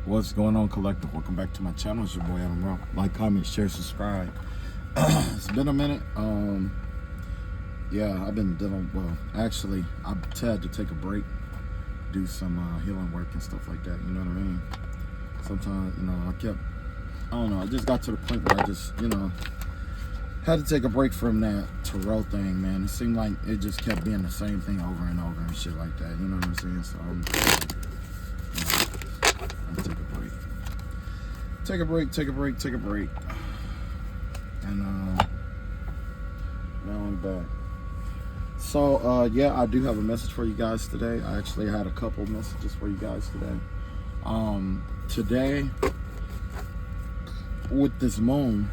What's going on, collective? Welcome back to my channel. It's your boy Adam Rowe. Like, comment, share, subscribe. It's been a minute. Yeah, I've been dealing. Well, actually, I had to take a break, do some healing work and stuff like that. You know what I mean? Sometimes, I don't know. I just got to the point where I just, had to take a break from that tarot thing, man. It seemed like it just kept being the same thing over and over and shit like that. You know what I'm saying? So I'm take a break. Take a break. And now I'm back. So yeah, I do have a message for you guys today. I actually had a couple messages for you guys today. Today, with this moon,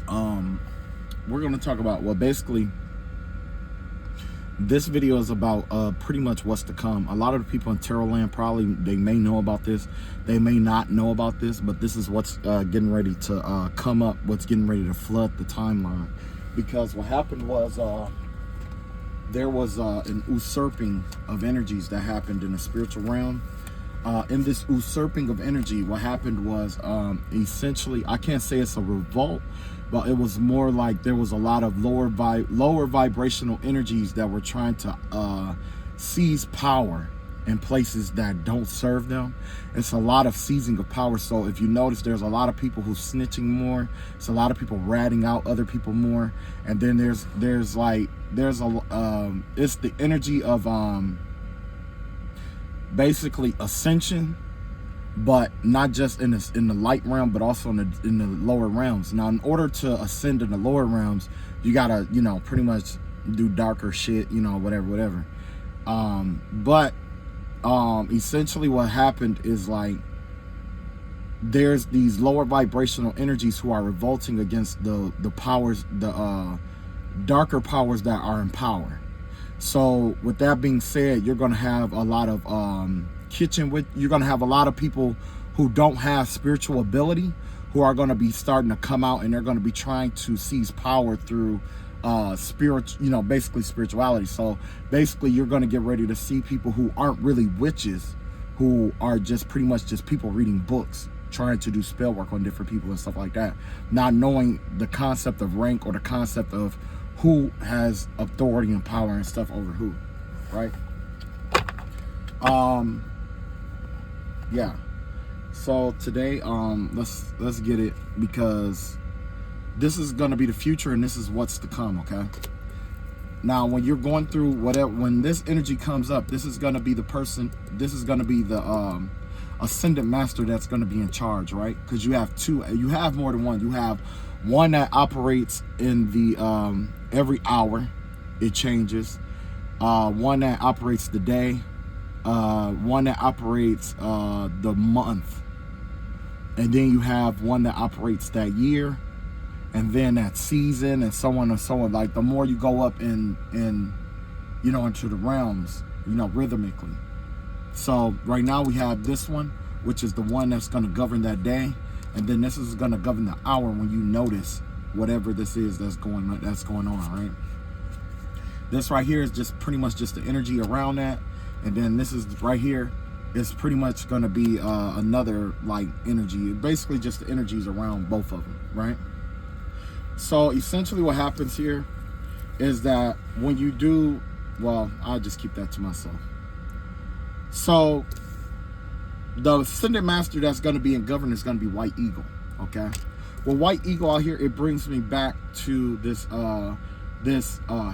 we're going to talk about, well, basically, this video is about pretty much what's to come. A lot of the people in Tarot Land probably, they may know about this. They may not know about this, but this is what's getting ready to come up, what's getting ready to flood the timeline. Because what happened was there was an usurping of energies that happened in the spiritual realm. In this usurping of energy, what happened was essentially, I can't say it's a revolt, but it was more like there was a lot of lower vibrational energies that were trying to seize power in places that don't serve them. It's a lot of seizing of power. So if you notice, there's a lot of people who's snitching more. It's a lot of people ratting out other people more. And then it's the energy of basically ascension, but not just in the light realm, but also in the lower realms. Now, in order to ascend in the lower realms, you gotta, pretty much do darker shit, whatever. But essentially what happened is, like, there's these lower vibrational energies who are revolting against the powers, the darker powers that are in power. So with that being said, you're going to have a lot of you're going to have a lot of people who don't have spiritual ability, who are going to be starting to come out, and they're going to be trying to seize power through basically spirituality. So basically, you're going to get ready to see people who aren't really witches, who are just pretty much just people reading books, trying to do spell work on different people and stuff like that, not knowing the concept of rank or the concept of who has authority and power and stuff over who, right? Yeah. So today, let's get it, because this is gonna be the future and this is what's to come. Okay. Now, when you're going through whatever, when this energy comes up, this is gonna be the person. This is gonna be the ascendant master that's gonna be in charge, right? Because you have two. You have more than one. You have one that operates in the every hour, it changes. One that operates the day. One that operates the month, and then you have one that operates that year, and then that season, and so on and so on. Like, the more you go up in into the realms, rhythmically. So right now we have this one, which is the one that's going to govern that day. And then this is going to govern the hour when you notice whatever this is that's going on, right? This right here is just pretty much just the energy around that. And then this is right here is pretty much going to be another, like, energy. Basically just the energies around both of them, right? So essentially what happens here is that when you do, well, I'll just keep that to myself. So the ascendant master that's going to be in governance is going to be White Eagle. Okay. Well, White Eagle out here, it brings me back to this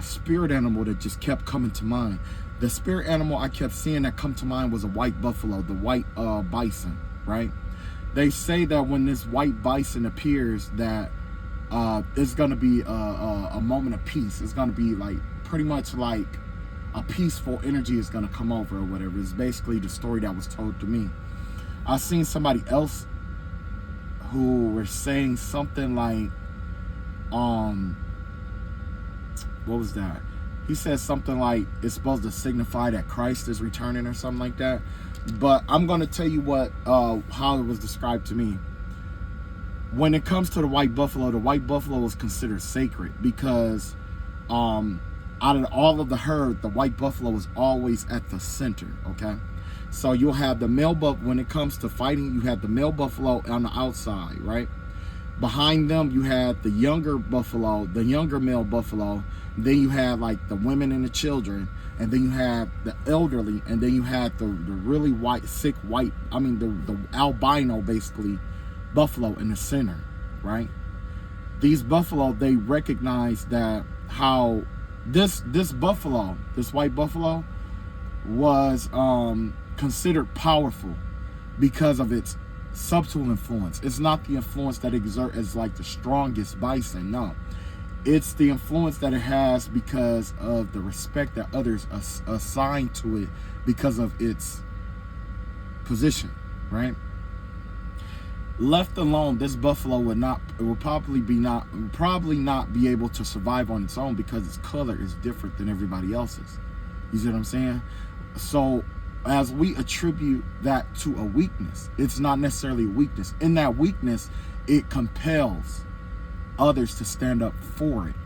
spirit animal that just kept coming to mind. The spirit animal I kept seeing that come to mind was a white buffalo, the white bison, right? They say that when this white bison appears, that it's going to be a moment of peace. It's going to be like pretty much like a peaceful energy is going to come over or whatever. It's basically the story that was told to me. I seen somebody else who were saying something like, what was that? He said something like it's supposed to signify that Christ is returning or something like that. But I'm going to tell you what, how it was described to me. When it comes to the white buffalo is considered sacred, because out of all of the herd, the white buffalo is always at the center, okay? So you'll have the male buff. When it comes to fighting, you have the male buffalo on the outside, right? Behind them, you had the younger buffalo, the younger male buffalo. Then you had like the women and the children, and then you had the elderly, and then you had the really white, sick white, the albino basically buffalo in the center, right? These buffalo, they recognize that how this buffalo, this white buffalo, was considered powerful because of its subtle influence. It's not the influence that exert as like the strongest bison. No, it's the influence that it has because of the respect that others assign to it because of its position, right? Left alone, this buffalo would probably not be able to survive on its own because its color is different than everybody else's. You see what I'm saying? So as we attribute that to a weakness, it's not necessarily a weakness. In that weakness, it compels others to stand up for it,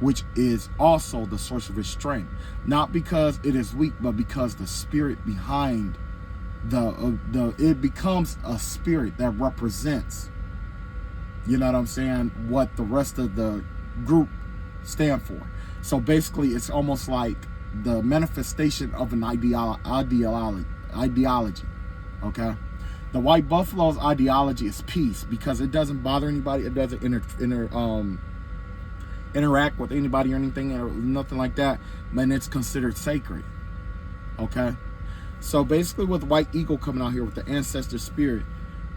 which is also the source of its strength. Not because it is weak, but because the spirit behind it becomes a spirit that represents, you know what I'm saying, what the rest of the group stand for. So basically, it's almost like the manifestation of an ideology. Okay, the white buffalo's ideology is peace because it doesn't bother anybody. It doesn't interact with anybody or anything or nothing like that. And it's considered sacred. Okay, so basically, with White Eagle coming out here with the ancestor spirit,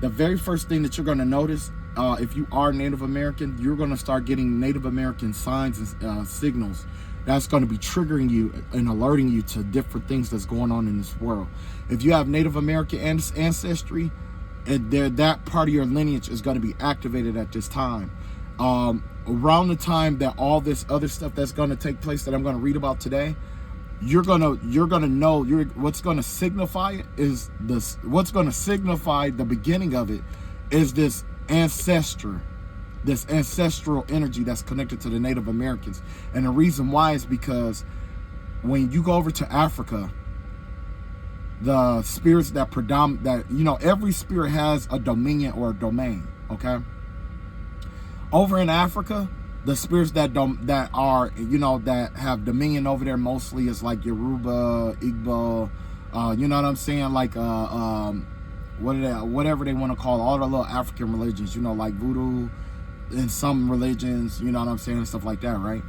the very first thing that you're going to notice, if you are Native American, you're going to start getting Native American signs and signals that's going to be triggering you and alerting you to different things that's going on in this world. If you have Native American ancestry, that part of your lineage is going to be activated at this time. Around the time that all this other stuff that's going to take place that I'm going to read about today, you're gonna know what's going to signify it is this. What's going to signify the beginning of it is this ancestral energy that's connected to the Native Americans. And the reason why is because when you go over to Africa, the spirits that every spirit has a dominion or a domain. Okay, over in Africa, the spirits that have dominion over there mostly is like Yoruba, Igbo, you know what I'm saying, like whatever they want to call it, all the little African religions, like voodoo in some religions, you know what I'm saying, and stuff like that, right?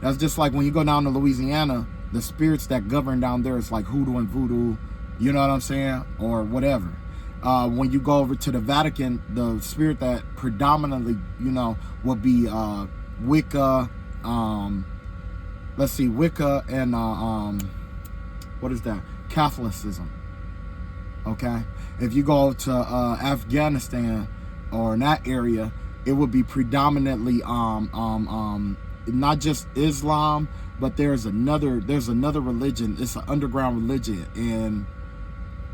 That's just like when you go down to Louisiana, the spirits that govern down there is like hoodoo and voodoo, you know what I'm saying, or whatever. When you go over to the Vatican, the spirit that predominantly, would be Wicca, Wicca and what is that? Catholicism. Okay, if you go to Afghanistan or in that area, it would be predominantly not just Islam, but there's another religion. It's an underground religion, and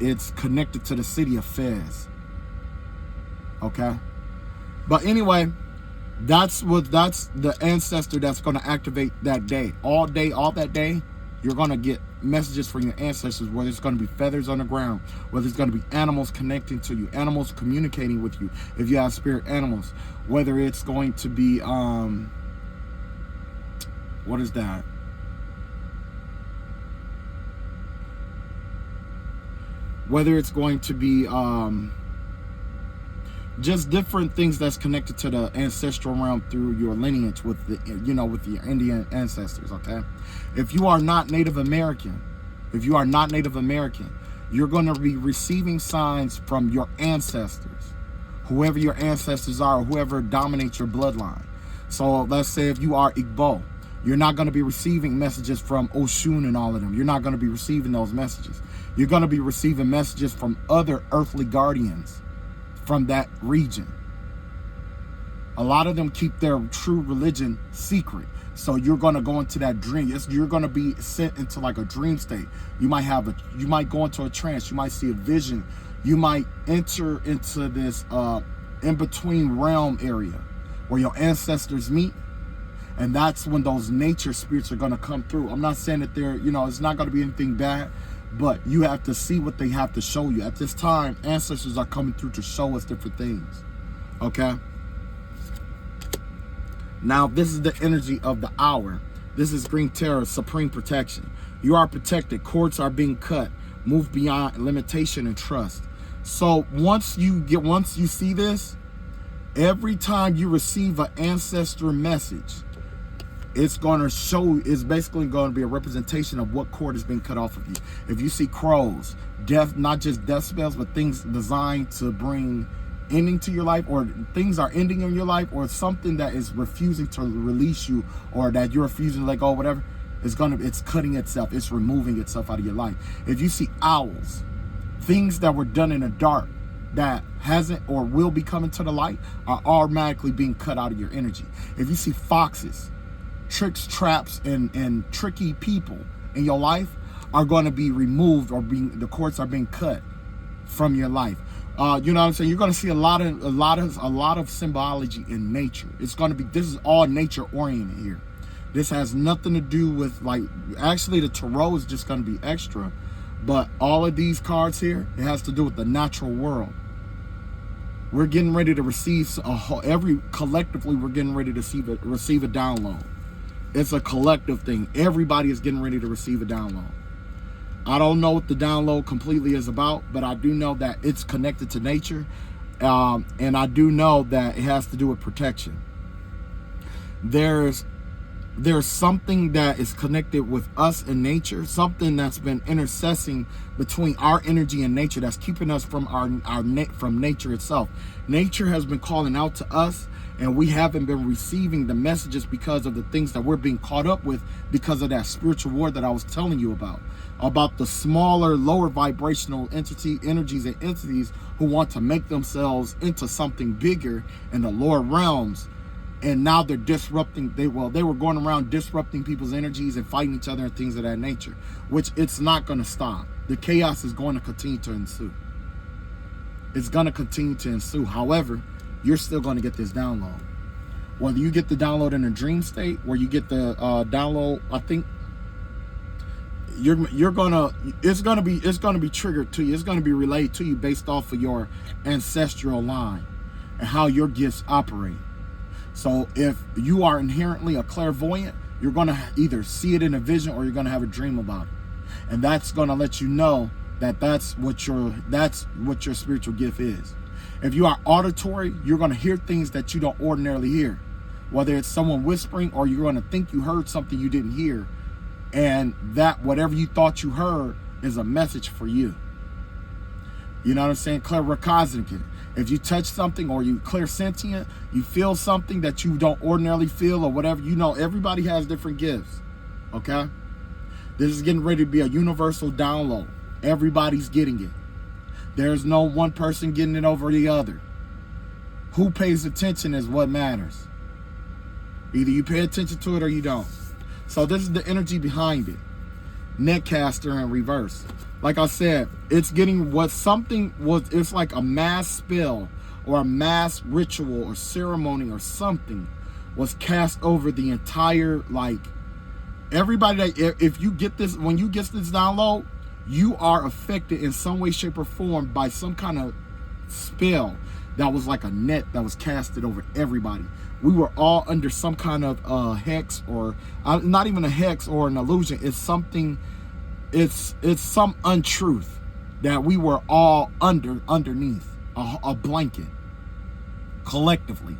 it's connected to the city of Fez. Okay, but anyway, that's the ancestor that's going to activate that day. All that day, you're going to get messages from your ancestors, whether it's going to be feathers on the ground, whether it's going to be animals connecting to you, animals communicating with you if you have spirit animals, whether it's going to be what is that? Whether it's going to be just different things that's connected to the ancestral realm through your lineage with the with your Indian ancestors. Okay, if you are not Native American, you're going to be receiving signs from your ancestors, whoever your ancestors are, or whoever dominates your bloodline. So let's say if you are Igbo, you're not going to be receiving messages from Oshun and all of them. You're not going to be receiving those messages. You're going to be receiving messages from other earthly guardians from that region. A lot of them keep their true religion secret. So you're going to go into that dream. You're going to be sent into like a dream state. You might go into a trance. You might see a vision. You might enter into this in-between realm area where your ancestors meet. And that's when those nature spirits are going to come through. I'm not saying that they're, it's not going to be anything bad, but you have to see what they have to show you. At this time, ancestors are coming through to show us different things. Okay? Now, this is the energy of the hour. This is Green Terror, supreme protection. You are protected. Cords are being cut. Move beyond limitation and trust. So once you see this, every time you receive an ancestor message, it's going to show, it's basically going to be a representation of what cord has been cut off of you. If you see crows, death, not just death spells, but things designed to bring ending to your life, or things are ending in your life, or something that is refusing to release you, or that you're refusing to let go, whatever, it's cutting itself, it's removing itself out of your life. If you see owls, things that were done in the dark that hasn't or will be coming to the light are automatically being cut out of your energy. If you see foxes, tricks, traps, and tricky people in your life are going to be removed, or the cords are being cut from your life. You know what I'm saying? You're going to see a lot of symbology in nature. It's going to be, this is all nature oriented here. This has nothing to do with, like, actually the tarot is just going to be extra, but all of these cards here, it has to do with the natural world. We're getting ready to receive collectively, we're getting ready to receive a download. It's a collective thing. Everybody is getting ready to receive a download. I don't know what the download completely is about, but I do know that it's connected to nature, and I do know that it has to do with protection. There's something that is connected with us and nature, something that's been intercessing between our energy and nature, that's keeping us from from nature itself. Nature has been calling out to us, and we haven't been receiving the messages because of the things that we're being caught up with, because of that spiritual war that I was telling you about the smaller, lower vibrational energies and entities who want to make themselves into something bigger in the lower realms. And now they're disrupting, they were going around disrupting people's energies and fighting each other and things of that nature, which it's not going to stop. The chaos is going to continue to ensue. It's going to continue to ensue. However, you're still going to get this download. Whether you get the download in a dream state, where you get the download, I think it's gonna be triggered to you. It's gonna be relayed to you based off of your ancestral line and how your gifts operate. So if you are inherently a clairvoyant, you're gonna either see it in a vision, or you're gonna have a dream about it, and that's gonna let you know that that's what your spiritual gift is. If you are auditory, you're gonna hear things that you don't ordinarily hear, whether it's someone whispering, or you're gonna think you heard something you didn't hear, and that whatever you thought you heard is a message for you. You know what I'm saying? Claircognizant. If you touch something, or you clairsentient, you feel something that you don't ordinarily feel, or whatever. You know, everybody has different gifts. Okay? This is getting ready to be a universal download. Everybody's getting it. There's no one person getting it over the other. Who pays attention is what matters. Either you pay attention to it or you don't. So this is the energy behind it. Netcaster in reverse. Like I said, it's getting it's like a mass spell, or a mass ritual or ceremony or something was cast over the entire, like, everybody that, if you get this, when you get this download, you are affected in some way, shape, or form by some kind of spell that was like a net that was casted over everybody. We were all under some kind of hex, or not even a hex or an illusion. It's something, it's some untruth that we were all underneath a blanket collectively.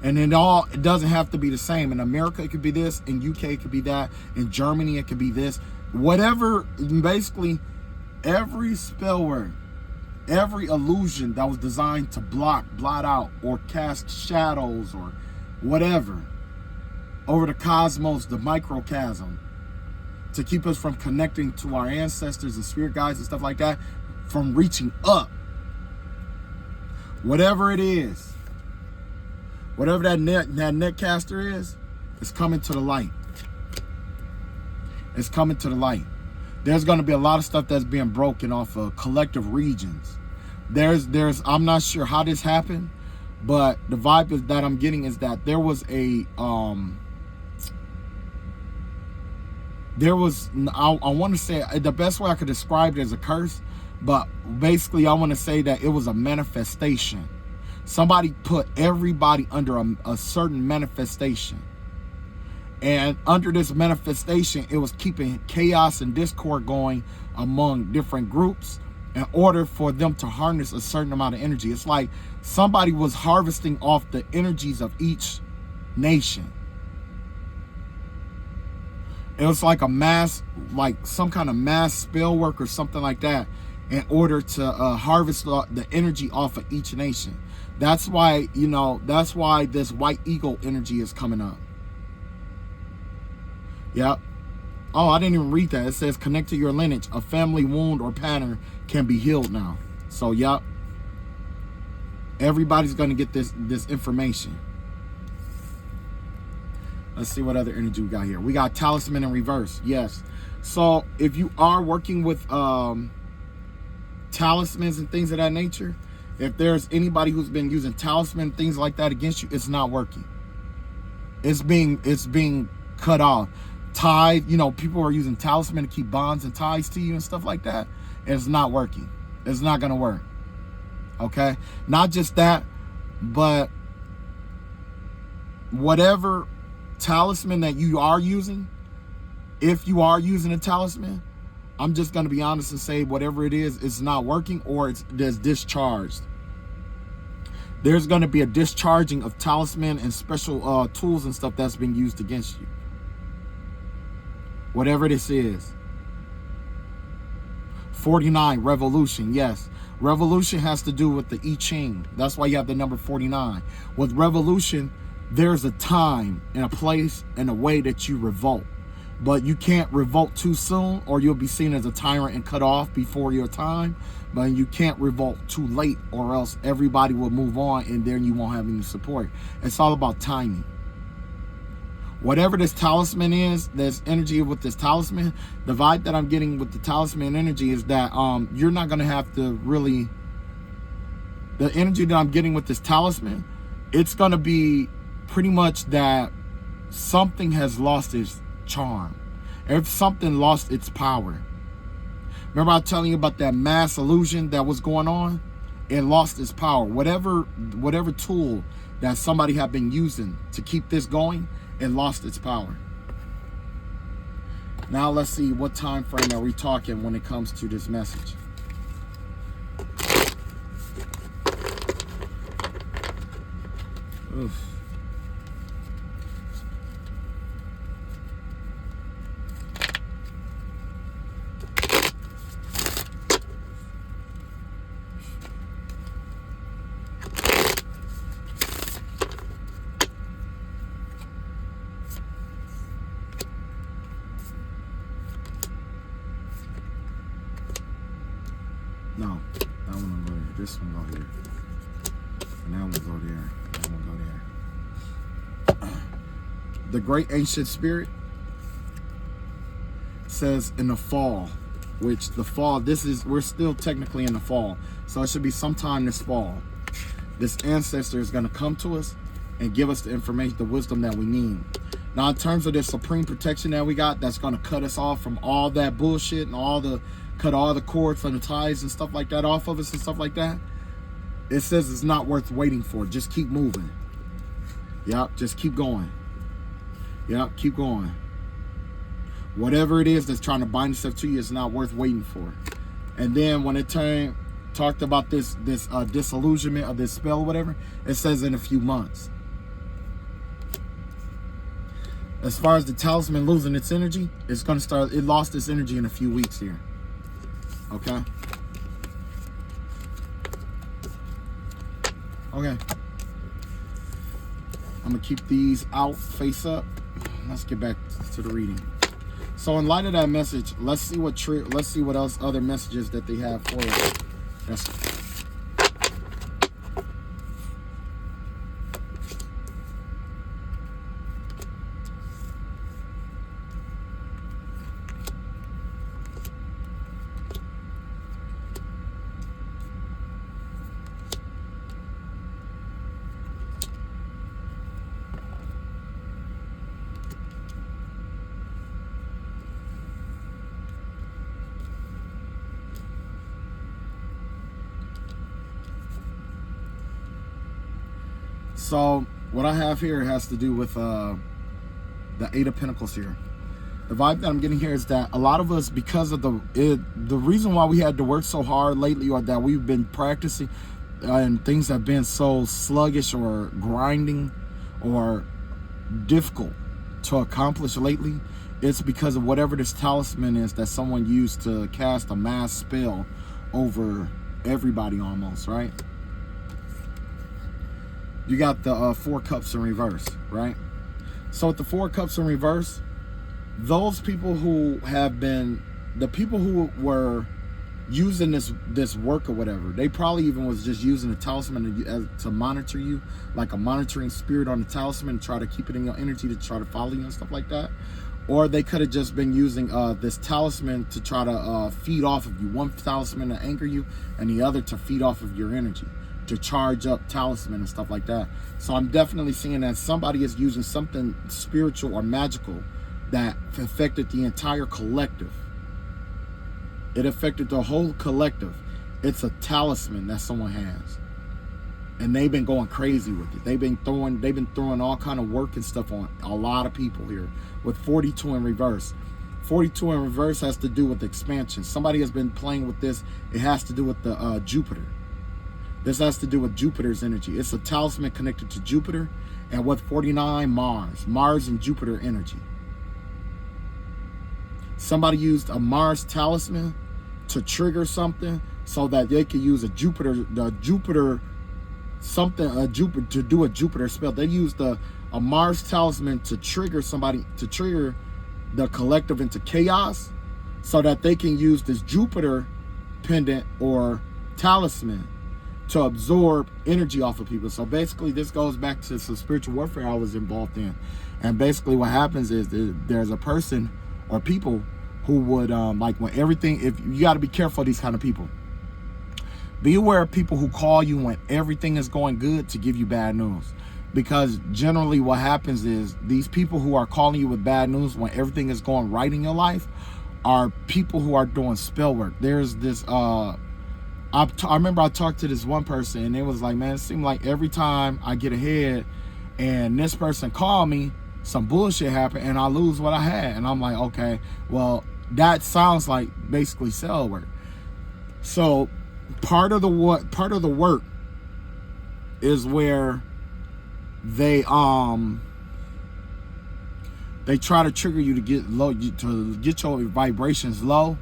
And it doesn't have to be the same. In America, it could be this. In UK, it could be that. In Germany, it could be this. Whatever, basically, every spell word, every illusion that was designed to blot out, or cast shadows, or whatever, over the cosmos, the microcosm, to keep us from connecting to our ancestors and spirit guides and stuff like that, from reaching up. Whatever it is, whatever that netcaster is, it's coming to the light. It's coming to the light. There's going to be a lot of stuff that's being broken off of collective regions. I'm not sure how this happened, but the vibe that I'm getting is that there was a there was, I want to say, the best way I could describe it as a curse, but basically I want to say that it was a manifestation. Somebody put everybody under a certain manifestation. And under this manifestation, it was keeping chaos and discord going among different groups in order for them to harness a certain amount of energy. It's like somebody was harvesting off the energies of each nation. It was like a mass, like some kind of mass spell work or something like that, in order to harvest the energy off of each nation. That's why, you know, that's why this white eagle energy is coming up. Yep. Oh, I didn't even read that. It says connect to your lineage. A family wound or pattern can be healed now. So, yep. Everybody's going to get this information. Let's see what other energy we got here. We got talisman in reverse. Yes. So, if you are working with talismans and things of that nature, if there's anybody who's been using talisman, things like that against you, it's not working. It's being cut off. Tied, you know, people are using talisman to keep bonds and ties to you and stuff like that. It's not working. It's not going to work. Okay? Not just that, but whatever talisman that you are using, if you are using a talisman, I'm just going to be honest and say whatever it is, it's not working, or it's discharged. There's going to be a discharging of talisman and special tools and stuff that's being used against you. Whatever this is. 49, revolution. Yes. Revolution has to do with the I Ching. That's why you have the number 49. With revolution, there's a time and a place and a way that you revolt. But you can't revolt too soon, or you'll be seen as a tyrant and cut off before your time. But you can't revolt too late, or else everybody will move on and then you won't have any support. It's all about timing. Whatever this talisman is, this energy with this talisman, the vibe that I'm getting with the talisman energy is that you're not going to have to really, the energy that I'm getting with this talisman, it's going to be pretty much that something has lost its charm. If something lost its power. Remember I was telling you about that mass illusion that was going on? It lost its power. Whatever tool that somebody had been using to keep this going, it lost its power. Now let's see, what time frame are we talking when it comes to this message? Oof. No, that one will go there. This one go here. And that one go there. That one go there. The great ancient spirit says in the fall, which the fall, we're still technically in the fall. So it should be sometime this fall. This ancestor is going to come to us and give us the information, the wisdom that we need. Now, in terms of this supreme protection that we got, that's going to cut us off from all that bullshit and cut all the cords and the ties and stuff like that off of us and stuff like that. It says it's not worth waiting for. Just keep moving. Yep, just keep going. Yep, keep going. Whatever it is that's trying to bind itself to you is not worth waiting for. And then when it talked about this disillusionment of this spell or whatever, it says in a few months. As far as the talisman losing its energy, it lost its energy in a few weeks here. Okay. Okay. I'm gonna keep these out face up. Let's get back to the reading. So in light of that message, let's see what else other messages that they have for us. So what I have here has to do with the Eight of Pentacles here. The vibe that I'm getting here is that a lot of us, because of the reason why we had to work so hard lately, or that we've been practicing and things have been so sluggish or grinding or difficult to accomplish lately, it's because of whatever this talisman is that someone used to cast a mass spell over everybody almost, right? You got the Four Cups in reverse, right? So with the Four Cups in reverse, those people who have been, the people who were using this work or whatever, they probably even was just using the talisman to monitor you, like a monitoring spirit on the talisman, try to keep it in your energy to try to follow you and stuff like that. Or they could have just been using this talisman to try to feed off of you. One talisman to anchor you, and the other to feed off of your energy, to charge up talisman and stuff like that. So I'm definitely seeing that somebody is using something spiritual or magical that affected the entire collective. It affected the whole collective. It's a talisman that someone has, and they've been going crazy with it. They've been throwing all kind of work and stuff on a lot of people here. With 42 in reverse, 42 in reverse has to do with expansion. Somebody has been playing with this. It has to do with the Jupiter. This has to do with Jupiter's energy. It's a talisman connected to Jupiter, and with 49, Mars and Jupiter energy. Somebody used a Mars talisman to trigger something so that they could use to do a Jupiter spell. They used a Mars talisman to trigger the collective into chaos, so that they can use this Jupiter pendant or talisman to absorb energy off of people. So basically this goes back to some spiritual warfare I was involved in. And basically what happens is there's a person or people who would like, when everything, if you got to be careful of these kind of people. Be aware of people who call you when everything is going good to give you bad news. Because generally what happens is these people who are calling you with bad news when everything is going right in your life are people who are doing spell work. There's this, I remember I talked to this one person, and it was like, man, it seemed like every time I get ahead and this person called me, some bullshit happened and I lose what I had. And I'm like, okay, well, that sounds like basically spell work. So part of the work is where they try to trigger you to get low, to get your vibrations low,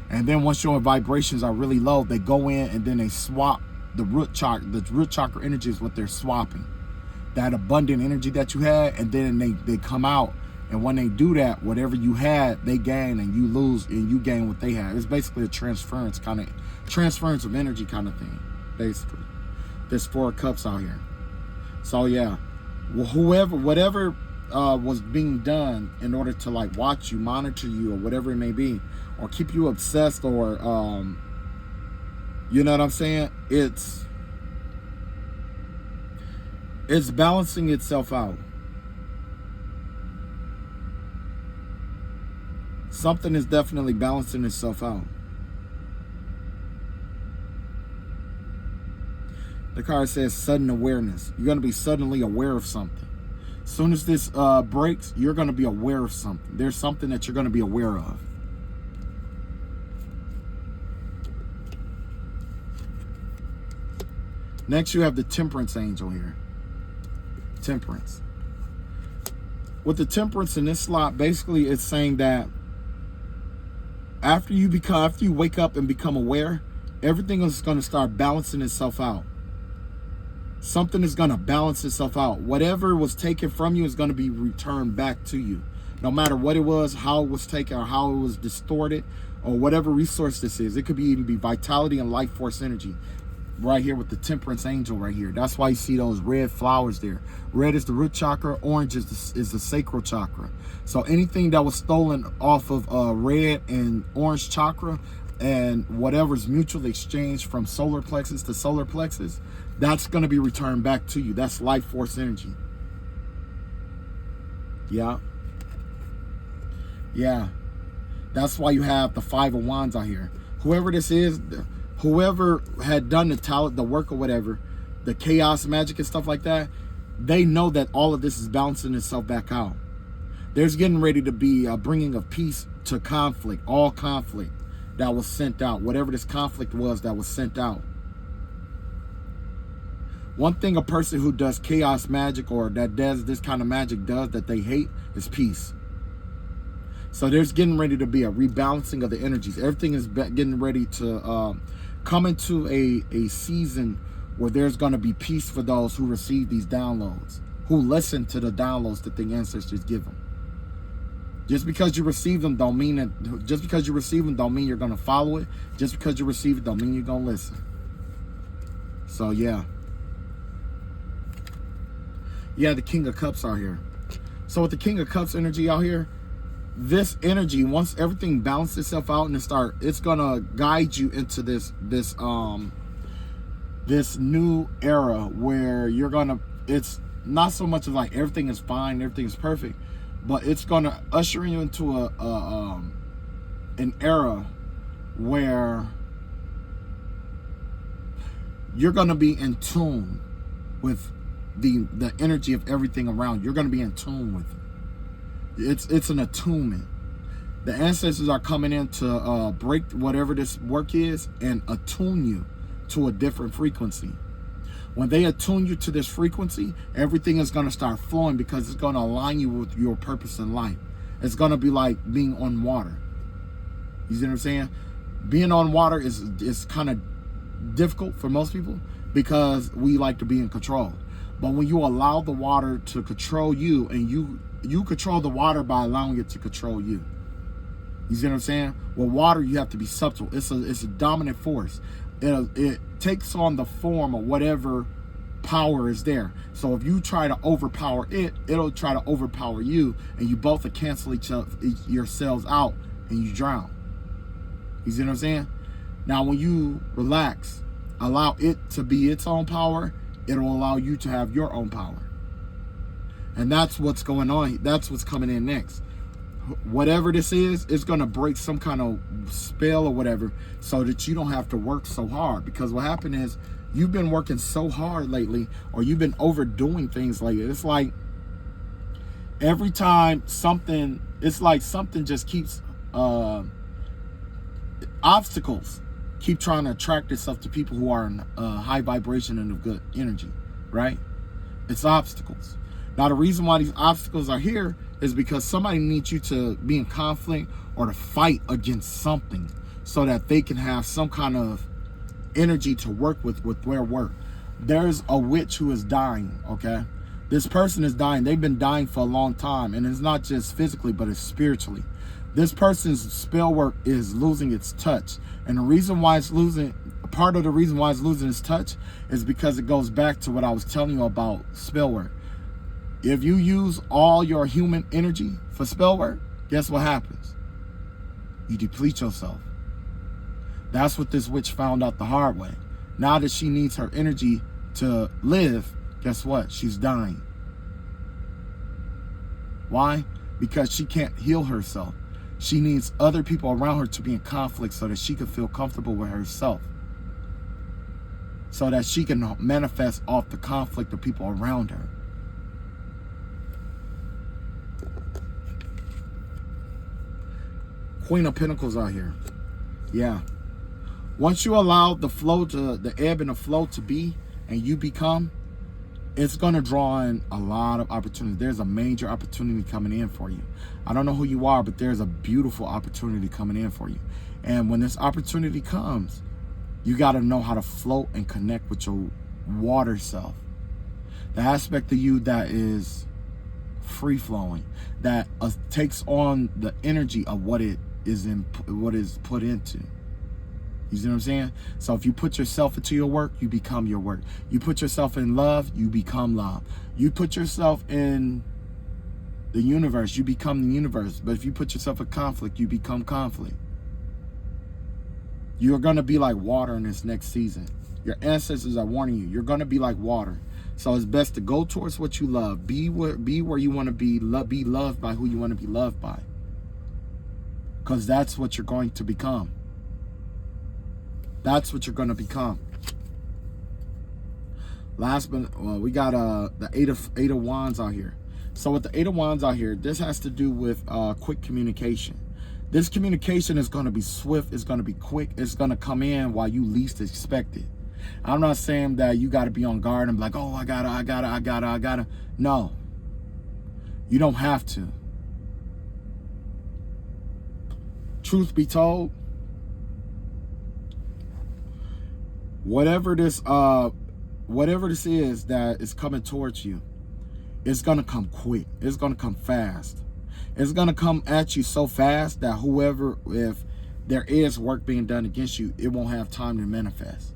and then once your vibrations are really low, they go in and then they swap the root chakra. The root chakra energy is what they're swapping, that abundant energy that you had, and then they come out, and when they do that, whatever you had, they gain, and you lose, and you gain what they had. It's basically a transference of energy kind of thing, basically. There's Four Cups out here. So yeah, well, whatever was being done in order to like watch you, monitor you, or whatever it may be, or keep you obsessed, or you know what I'm saying? It's balancing itself out. Something is definitely balancing itself out. The card says sudden awareness. You're going to be suddenly aware of something. As soon as this breaks, you're going to be aware of something. There's something that you're going to be aware of. Next, you have the Temperance angel here. Temperance. With the Temperance in this slot, basically it's saying that after you wake up and become aware, everything is going to start balancing itself out. Something is going to balance itself out. Whatever was taken from you is going to be returned back to you. No matter what it was, how it was taken, or how it was distorted, or whatever resource this is. It could even be vitality and life force energy. Right here with the Temperance angel right here. That's why you see those red flowers there. Red is the root chakra. Orange is the sacral chakra. So anything that was stolen off of red and orange chakra, and whatever's mutually exchanged from solar plexus to solar plexus, that's going to be returned back to you. That's life force energy. Yeah. Yeah. That's why you have the Five of Wands out here. Whoever this is, whoever had done the talent, the work or whatever, the chaos magic and stuff like that, they know that all of this is balancing itself back out. There's getting ready to be a bringing of peace to conflict, all conflict that was sent out, whatever this conflict was that was sent out. One thing a person who does chaos magic or that does this kind of magic does that they hate is peace. So there's getting ready to be a rebalancing of the energies. Everything is getting ready to come into a season where there's going to be peace for those who receive these downloads, who listen to the downloads that the ancestors give them. Just because you receive them don't mean that. Just because you receive them don't mean you're going to follow it. Just because you receive it don't mean you're going to listen. So yeah. Yeah, the King of Cups are here. So with the King of Cups energy out here, this energy, once everything balances itself out and it's gonna guide you into this new era where you're gonna, it's not so much as like everything is fine, everything is perfect, but it's gonna usher you into an era where you're gonna be in tune with the energy of everything around. You're going to be in tune with it. It's an attunement. The ancestors are coming in to break whatever this work is and attune you to a different frequency. When they attune you to this frequency, everything is going to start flowing because it's going to align you with your purpose in life. It's going to be like being on water. You see what I'm saying? Being on water is kind of difficult for most people because we like to be in control. But when you allow the water to control you, and you control the water by allowing it to control you. You see what I'm saying? With water, you have to be subtle. It's a dominant force. It takes on the form of whatever power is there. So if you try to overpower it, it'll try to overpower you, and you both will cancel yourselves out, and you drown. You see what I'm saying? Now, when you relax, allow it to be its own power, it'll allow you to have your own power. And that's what's going on. That's what's coming in next. Whatever this is, it's going to break some kind of spell or whatever so that you don't have to work so hard. Because what happened is you've been working so hard lately, or you've been overdoing things lately. It's like every time something, it's like something just keeps, obstacles keep trying to attract itself to people who are in high vibration and of good energy, right? It's obstacles. Now, the reason why these obstacles are here is because somebody needs you to be in conflict or to fight against something so that they can have some kind of energy to work with their work. There's a witch who is dying, okay? This person is dying. They've been dying for a long time, and it's not just physically, but it's spiritually. This person's spell work is losing its touch. And the reason why it's losing, part of the reason why it's losing its touch is because it goes back to what I was telling you about spell work. If you use all your human energy for spell work, guess what happens? You deplete yourself. That's what this witch found out the hard way. Now that she needs her energy to live, guess what? She's dying. Why? Because she can't heal herself. She needs other people around her to be in conflict so that she can feel comfortable with herself. So that she can manifest off the conflict of people around her. Queen of Pentacles out here. Yeah. Once you allow the flow to, the ebb and the flow to be, and you become, it's going to draw in a lot of opportunities. There's a major opportunity coming in for you. I don't know who you are, but there's a beautiful opportunity coming in for you. And when this opportunity comes, you got to know how to float and connect with your water self. The aspect of you that is free flowing, that takes on the energy of what it is in, what is put into. You see what I'm saying? So if you put yourself into your work, you become your work. You put yourself in love, you become love. You put yourself in the universe, you become the universe. But if you put yourself in conflict, you become conflict. You're going to be like water in this next season. Your ancestors are warning you. You're going to be like water. So it's best to go towards what you love. Be where you want to be. Be loved by who you want to be loved by. Because that's what you're going to become. That's what you're going to become. Last but well, we got the eight of wands out here. So with the eight of wands out here, this has to do with quick communication. This communication is going to be swift. It's going to be quick. It's going to come in while you least expect it. I'm not saying that you got to be on guard and be like, oh, I gotta. No, you don't have to. Truth be told, whatever this is that is coming towards you, it's going to come quick. It's going to come fast. It's going to come at you so fast that whoever, if there is work being done against you, it won't have time to manifest.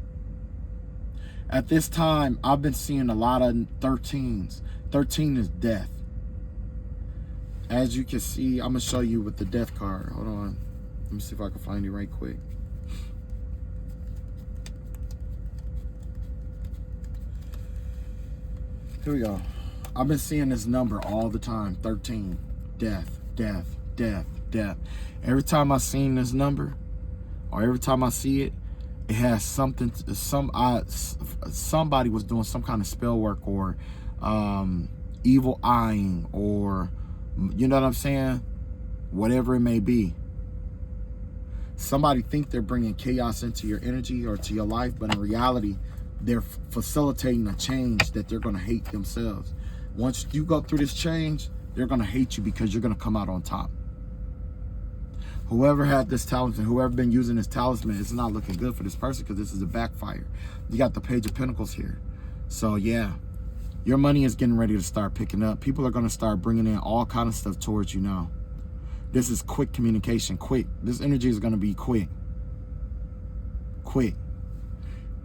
At this time, I've been seeing a lot of 13s. 13 is death. As you can see, I'm going to show you with the death card. Hold on. Let me see if I can find it right quick. Here we go. I've been seeing this number all the time. 13. Death, death, death, death. Every time I seen this number, or every time I see it, it has something. Somebody was doing some kind of spell work, or evil eyeing, or you know what I'm saying? Whatever it may be. Somebody think they're bringing chaos into your energy or to your life, but in reality, they're facilitating a change that they're going to hate themselves. Once you go through this change, they're going to hate you because you're going to come out on top. Whoever had this talisman, whoever been using this talisman, it's not looking good for this person because this is a backfire. You got the Page of Pentacles here. So yeah, your money is getting ready to start picking up. People are going to start bringing in all kind of stuff towards you now. This is quick communication, quick. This energy is going to be quick. Quick.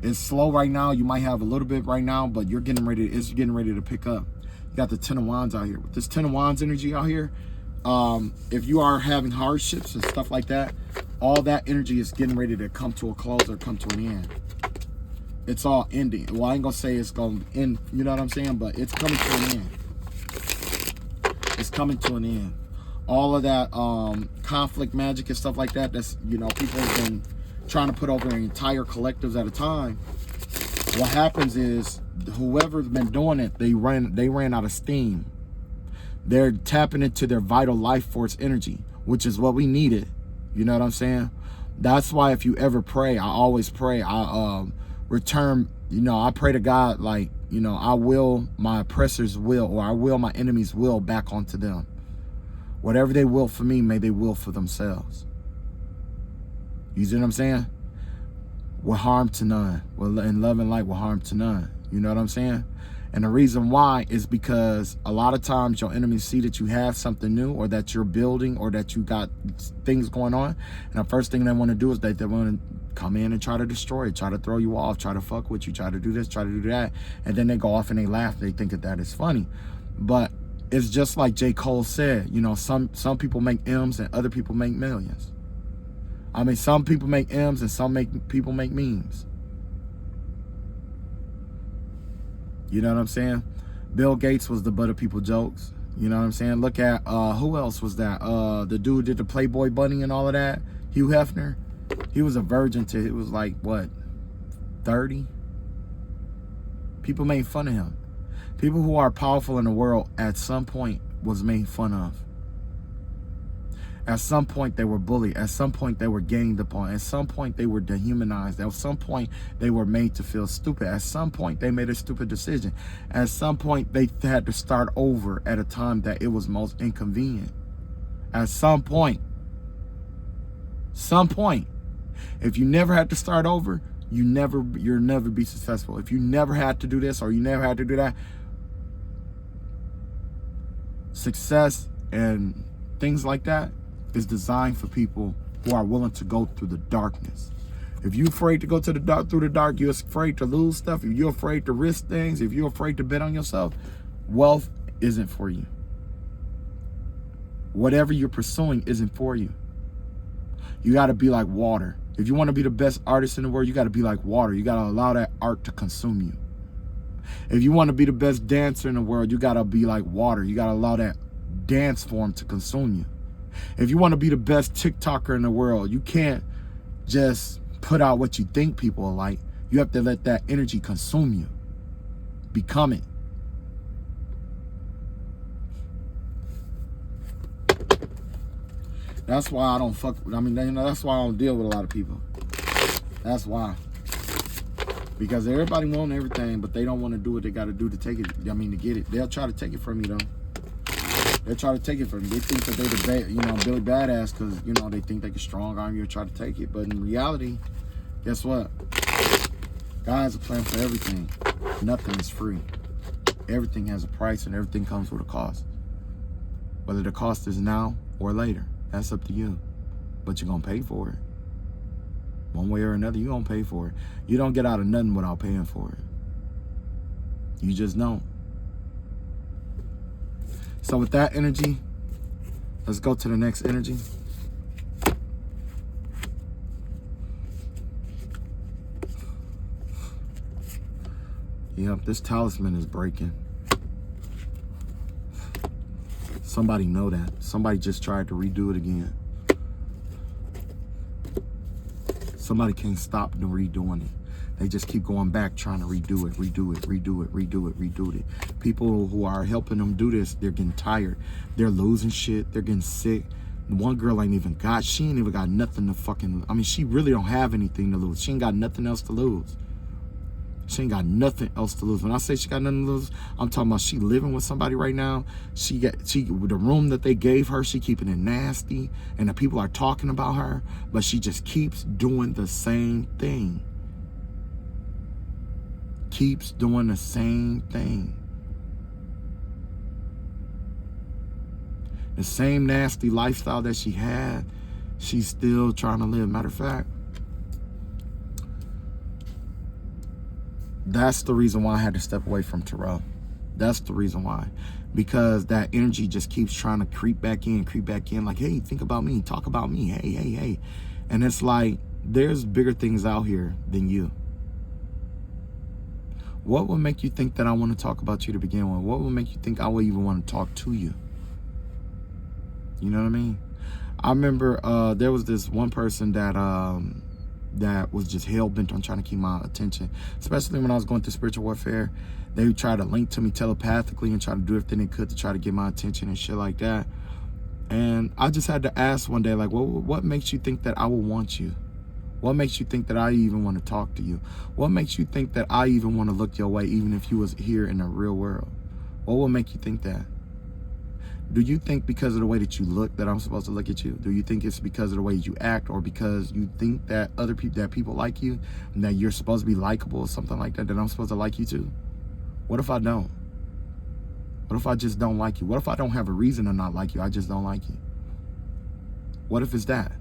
It's slow right now. You might have a little bit right now, but it's getting ready to pick up. You got the 10 of Wands out here. With this 10 of Wands energy out here, if you are having hardships and stuff like that, all that energy is getting ready to come to a close or come to an end. It's all ending. Well, I ain't gonna say it's gonna end, you know what I'm saying? But it's coming to an end. It's coming to an end. All of that conflict magic and stuff like that, that's, you know, people have been trying to put over entire collectives at a time. What happens is whoever's been doing it, they ran out of steam. They're tapping into their vital life force energy, which is what we needed. You know what I'm saying? That's why if you ever pray, I always pray. I return, you know, I pray to God like, you know, I will my oppressor's will, or I will my enemy's will back onto them. Whatever they will for me, may they will for themselves. You see what I'm saying? With harm to none. In love and light, with harm to none. You know what I'm saying? And the reason why is because a lot of times your enemies see that you have something new, or that you're building, or that you got things going on. And the first thing they want to do is they want to come in and try to destroy it, try to throw you off, try to fuck with you, try to do this, try to do that. And then they go off and they laugh. They think that is funny. But it's just like J. Cole said, you know, some people make M's and other people make millions. I mean, some people make M's and some people make memes. You know what I'm saying? Bill Gates was the butt of people's jokes. You know what I'm saying? Look at, who else was that? The dude who did the Playboy Bunny and all of that. Hugh Hefner. He was a virgin to, it was like, what, 30? People made fun of him. People who are powerful in the world at some point was made fun of. At some point they were bullied. At some point they were ganged upon. At some point they were dehumanized. At some point they were made to feel stupid. At some point they made a stupid decision. At some point they had to start over at a time that it was most inconvenient. At some point, if you never had to start over, you'll never be successful. If you never had to do this or you never had to do that, success and things like that is designed for people who are willing to go through the darkness. If you're afraid to go to the dark, through the dark, you're afraid to lose stuff, if you're afraid to risk things, if you're afraid to bet on yourself, wealth isn't for you. Whatever you're pursuing isn't for you. You got to be like water. If you want to be the best artist in the world, you got to be like water. You got to allow that art to consume you. If you want to be the best dancer in the world, you got to be like water. You got to allow that dance form to consume you. If you want to be the best TikToker in the world, you can't just put out what you think people are like. You have to let that energy consume you. Become it. That's why I don't fuck. I mean, that's why I don't deal with a lot of people. That's why. Because everybody want everything, but they don't want to do what they got to do to take it. I mean, to get it. They'll try to take it from you, though. They'll try to take it from you. They think that they're Billy Badass because, they think they can strong arm you or try to take it. But in reality, guess what? God has a plan for everything. Nothing is free. Everything has a price and everything comes with a cost. Whether the cost is now or later, that's up to you. But you're going to pay for it. One way or another, you're going to pay for it. You don't get out of nothing without paying for it. You just don't. So with that energy, let's go to the next energy. Yep, this talisman is breaking. Somebody know that. Somebody just tried to redo it again. Somebody can't stop redoing it. They just keep going back trying to redo it. People who are helping them do this, they're getting tired. They're losing shit. They're getting sick. One girl she ain't even got nothing to fucking, she really don't have anything to lose. She ain't got nothing else to lose. She ain't got nothing else to lose. When I say she got nothing to lose, I'm talking about she living with somebody right now. The room that they gave her, she keeping it nasty, and the people are talking about her, but she just keeps doing the same thing. Keeps doing the same thing. The same nasty lifestyle that she had, she's still trying to live. Matter of fact, that's the reason why I had to step away from Terrell. That's the reason why. Because that energy just keeps trying to creep back in. Like, hey, think about me. Talk about me. Hey. And it's like, there's bigger things out here than you. What would make you think that I want to talk about you to begin with? What would make you think I would even want to talk to you? You know what I mean? I remember there was this one person that was just hell-bent on trying to keep my attention, especially when I was going through spiritual warfare. They would try to link to me telepathically and try to do everything they could to try to get my attention and shit like that. And I just had to ask one day, like, well, what makes you think that I will want you? What makes you think that I even want to talk to you? What makes you think that I even want to look your way, even if you was here in the real world? What will make you think that? Do you think because of the way that you look that I'm supposed to look at you? Do you think it's because of the way you act, or because you think that people like you and that you're supposed to be likable or something like that I'm supposed to like you too? What if I don't? What if I just don't like you? What if I don't have a reason to not like you? I just don't like you. What if it's that?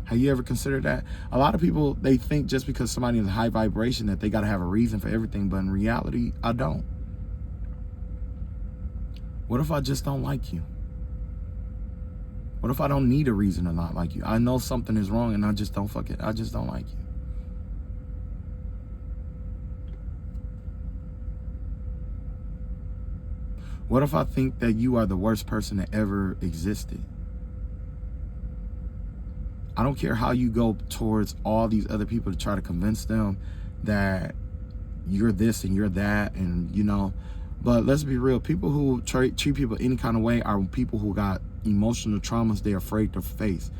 Have you ever considered that? A lot of people, they think just because somebody is high vibration that they got to have a reason for everything, but in reality, I don't. What if I just don't like you? What if I don't need a reason to not like you? I know something is wrong and I just don't like you. What if I think that you are the worst person that ever existed? I don't care how you go towards all these other people to try to convince them that you're this and you're that, and but let's be real. People who treat people any kind of way are people who got emotional traumas they're afraid to face.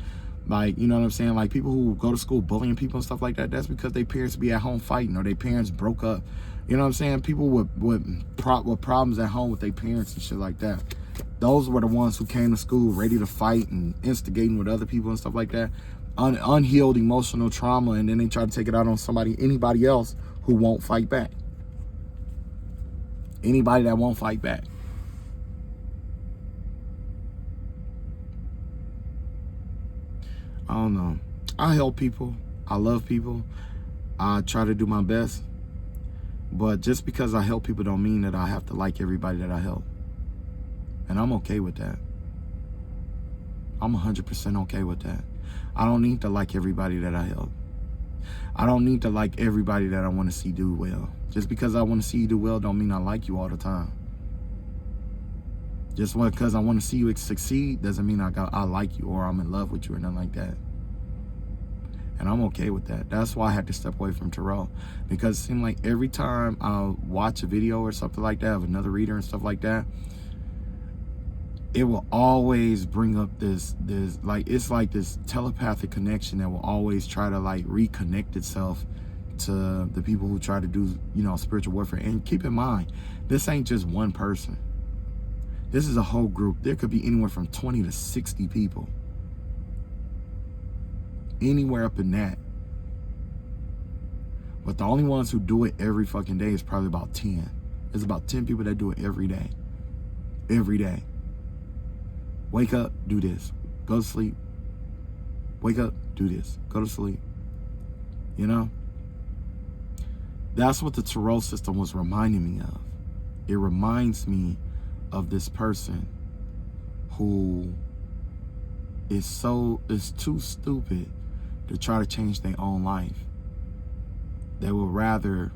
Like, you know what I'm saying? Like, people who go to school bullying people and stuff like that, that's because their parents be at home fighting, or their parents broke up. You know what I'm saying? People with problems at home with their parents and shit like that. Those were the ones who came to school ready to fight and instigating with other people and stuff like that. Unhealed emotional trauma, and then they try to take it out on anybody else who won't fight back. Anybody that won't fight back. I don't know. I help people. I love people. I try to do my best. But just because I help people don't mean that I have to like everybody that I help. And I'm okay with that. I'm 100% okay with that. I don't need to like everybody that I help. I don't need to like everybody that I want to see do well. Just because I want to see you do well don't mean I like you all the time. Just because I want to see you succeed doesn't mean I like you or I'm in love with you or nothing like that. And I'm okay with that. That's why I had to step away from tarot, because it seemed like every time I watch a video or something like that of another reader and stuff like that, it will always bring up this like, it's like this telepathic connection that will always try to like reconnect itself to the people who try to do, you know, spiritual warfare. And keep in mind, this ain't just one person. This is a whole group. There could be anywhere from 20 to 60 people. Anywhere up in that. But the only ones who do it every fucking day is probably about 10. There's about 10 people that do it every day. Every day. Wake up, do this. Go to sleep. Wake up, do this. Go to sleep. You know? That's what the tarot system was reminding me of. It reminds me of this person who is too stupid to try to change their own life. They would rather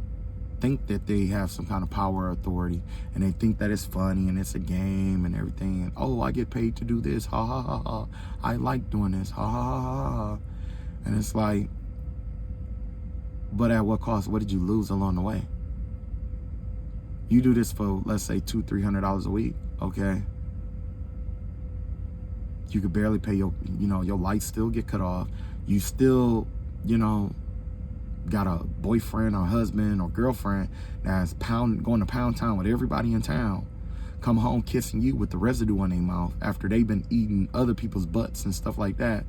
think that they have some kind of power or authority, and they think that it's funny and it's a game and everything. And, oh, I get paid to do this. Ha ha ha ha. I like doing this. Ha ha ha ha. And it's like, but at what cost? What did you lose along the way? You do this for, let's say, $200-300 a week, okay? You could barely pay your lights still get cut off. You still, got a boyfriend or husband or girlfriend that's going to Pound Town with everybody in town, come home kissing you with the residue on their mouth after they've been eating other people's butts and stuff like that.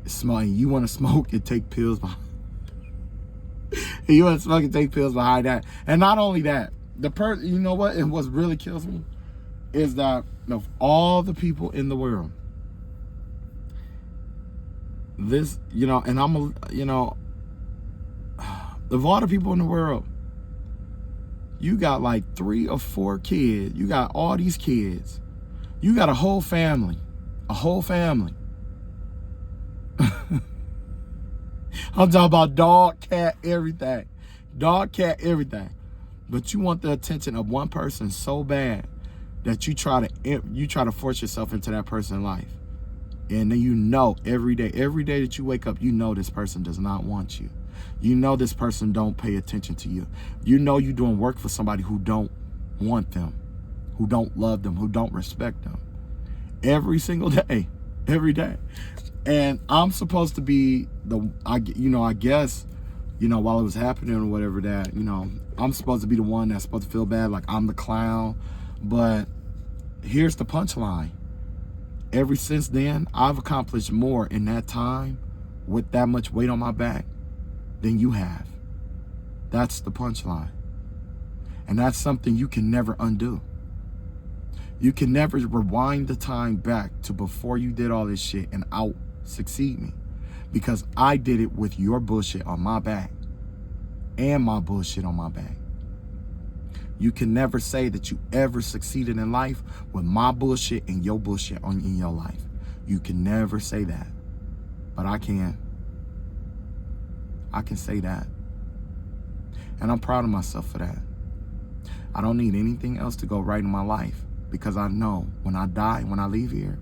Smoking, you want to smoke and take pills behind. You want to smoke and take pills behind that. And not only that, you know what? And what really kills me is that of all the people in the world, this, and of all the people in the world, you got like 3 or 4 kids. You got all these kids. You got a whole family. A whole family. I'm talking about dog, cat, everything. Dog, cat, everything. But you want the attention of one person so bad that you try to force yourself into that person's life. And then every day that you wake up, this person does not want you. This person don't pay attention to you. You're doing work for somebody who don't want them, who don't love them, who don't respect them. Every single day, every day. And I'm supposed to be I guess, while it was happening or whatever that, I'm supposed to be the one that's supposed to feel bad, like I'm the clown. But here's the punchline. Ever since then, I've accomplished more in that time with that much weight on my back than you have. That's the punchline. And that's something you can never undo. You can never rewind the time back to before you did all this shit and out succeed me. Because I did it with your bullshit on my back and my bullshit on my back. You can never say that you ever succeeded in life with my bullshit and your bullshit in your life. You can never say that. But I can. I can say that. And I'm proud of myself for that. I don't need anything else to go right in my life, because I know when I die, when I leave here,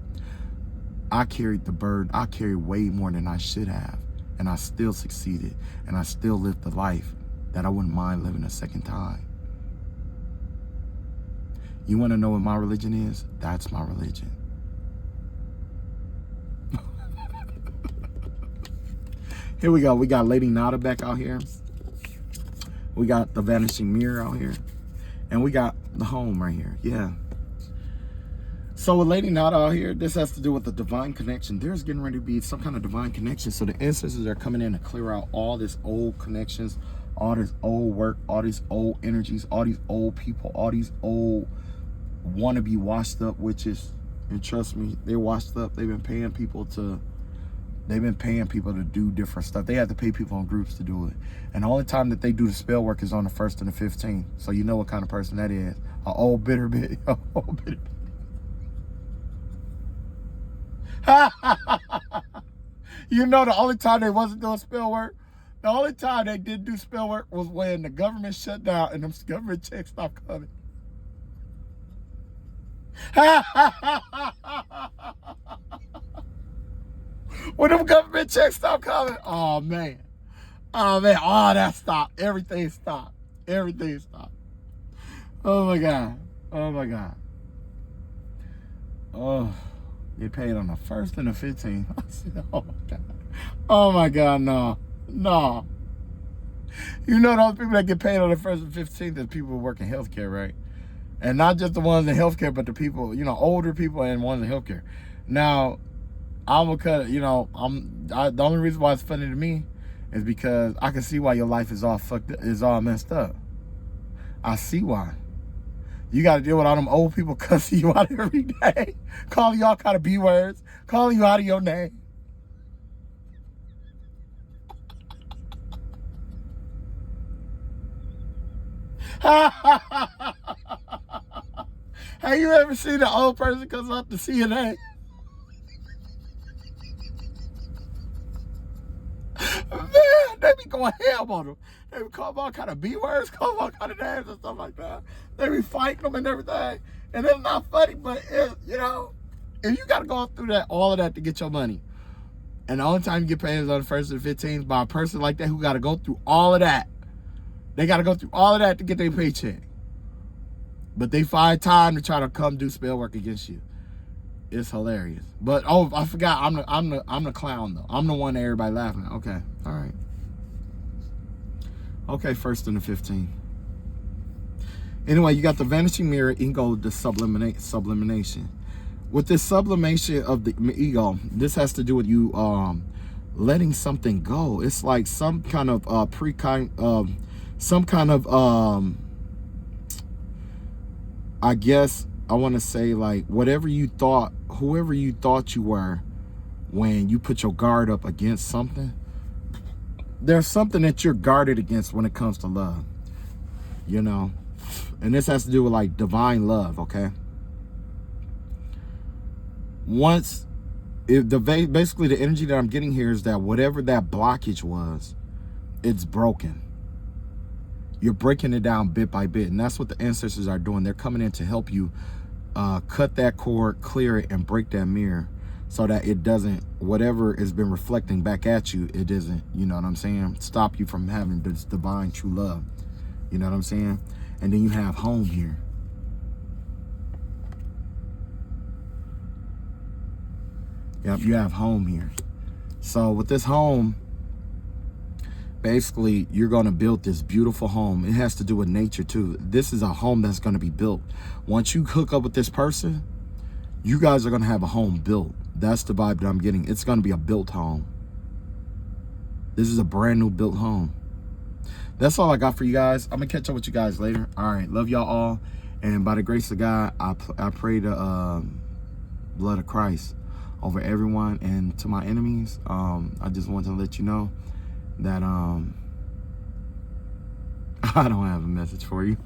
I carried the burden. I carried way more than I should have. And I still succeeded. And I still lived the life that I wouldn't mind living a second time. You want to know what my religion is? That's my religion. Here we go. We got Lady Nada back out here. We got the Vanishing Mirror out here. And we got the home right here. Yeah. So with Lady Nada out here, this has to do with the divine connection. There's getting ready to be some kind of divine connection. So the ancestors are coming in to clear out all this old connections, all this old work, all these old energies, all these old people, all these old want to be washed up witches. And trust me, they're washed up. They've been paying people to do different stuff. They have to pay people in groups to do it. And the only time that they do the spell work is on the 1st and the 15th. So you know what kind of person that is. An old bitter bitch. Old bitter bitch. The only time they wasn't doing spell work, the only time they did do spell work was when the government shut down and them government checks stopped coming. When them government checks stop coming, oh man. Oh man, all that stopped. Everything stopped. Everything stopped. Oh my God. Oh my God. Oh, get paid on the 1st and the 15th. I said, oh my God. Oh my God, no. No. You know those people that get paid on the 1st and 15th is people who work in healthcare, right? And not just the ones in healthcare, but the people, you know, older people and ones in healthcare. Now, I'm gonna cut, you know, the only reason why it's funny to me is because I can see why your life is all fucked up, is all messed up. I see why. You got to deal with all them old people cussing you out every day, calling you all kind of B words, calling you out of your name. Have you ever seen an old person comes up to CNA? Man, they be going ham on them. They be calling all kind of B words, calling all kind of names and stuff like that. They be fighting them and everything. And it's not funny, but it, you know, if you got to go through that, all of that to get your money, and the only time you get paid is on the 1st and 15th by a person like that who got to go through all of that. They got to go through all of that to get their paycheck. But they find time to try to come do spell work against you. It's hilarious. But oh, I forgot. I'm the clown though. I'm the one that everybody laughing at. Okay, all right. Okay, 1st and the 15th. Anyway, you got the vanishing mirror, ego, the sublimation. With this sublimation of the ego, this has to do with you letting something go. It's like some kind of I guess I want to say like whoever you thought you were when you put your guard up against something, there's something that you're guarded against when it comes to love, you know, and this has to do with like divine love. Okay. Basically the energy that I'm getting here is that whatever that blockage was, it's broken. You're breaking it down bit by bit. And that's what the ancestors are doing. They're coming in to help you cut that cord, clear it, and break that mirror so that it doesn't, whatever has been reflecting back at you, it doesn't, you know what I'm saying, stop you from having this divine true love. You know what I'm saying? And then you have home here. Yep, you have home here. So with this home, basically, you're going to build this beautiful home. It has to do with nature, too. This is a home that's going to be built. Once you hook up with this person, you guys are going to have a home built. That's the vibe that I'm getting. It's going to be a built home. This is a brand new built home. That's all I got for you guys. I'm going to catch up with you guys later. All right. Love y'all all. And by the grace of God, I pray the blood of Christ over everyone. And to my enemies, I just want to let you know that I don't have a message for you.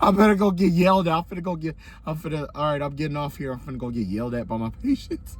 I better go get yelled at. All right, I'm getting off here. I'm finna go get yelled at by my patients.